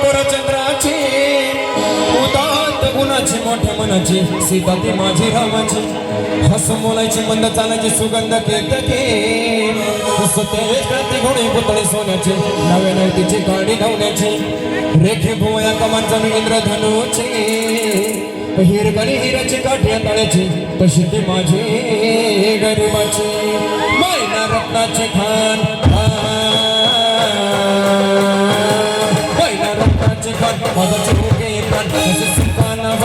गोरचंद्राची उदात गुणाची मोठ्या मनाची सीता ती माझी रामाची हसून बोलायची मंद चालायची सुगंध केतके सत्यावेश करते घोडे पुतळे सोन्याचे नव्याने तिची गाडी धावण्याची रेखे भुवया कमांचा इंद्रधनुची हिरगणी हिराची काठी तळ्याची तशी ती माझी गरिबाची मैना रत्नाची खान मैना रत्नाची खान माझा चोगे प्राण असे सुखाना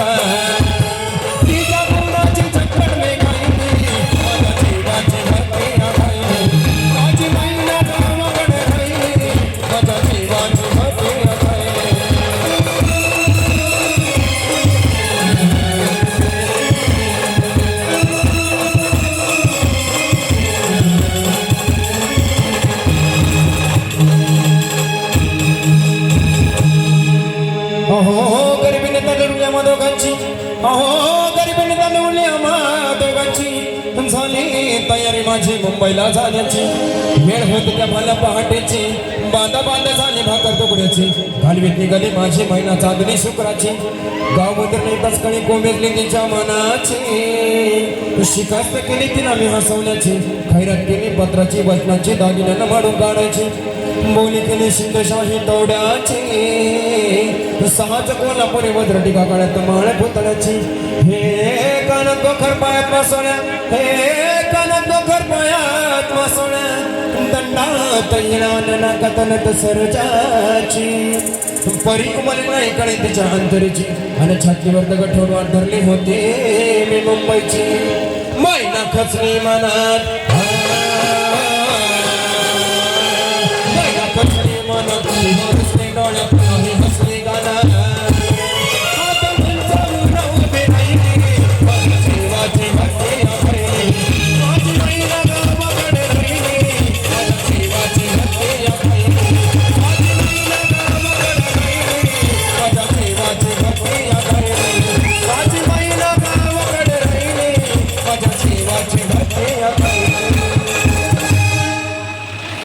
तिच्या गुणाची चक्कर मे खाईनी माझ्या जीवाची भक्ती खाईनी माझी मैना रामाकडे राहिली माझ्या जीवाची भक्ती खाईनी अहो गरिबीने तडवली आम्हा दोघांची अहो गरिबीने तडवली आम्हा दोघांची झाली तयारी माझी मुंबईला जाण्याची वेळ होती त्या भल्या पहाटेची बांधा बांधा झाली भाकर तुकड्याची घालवीत निघाली माझी महिना चांदणी शुक्राची गाव मध्ये तस्करी कोमेजली तिच्या मनाची शिकास्त केली तिला मी हसवण्याची खैरात केली पत्राची वचनाची दागिन्यानं माडून काढायची बोली केली शिंदशाही तोड्याची सहाच कोल्हापुरी वज्रटिका काळात माळ पुतळ्याची हे कानात गोखर पायात मासोळ्या हे कानात गोखर पायात मासोळ्या दंडात येणार नाकात नट सरजाची परी कुमारी नाही कळे तिच्या अंतरीची आणि छातीवर दगड ठेवून धरली होती मी मुंबईची मैना खचली मनात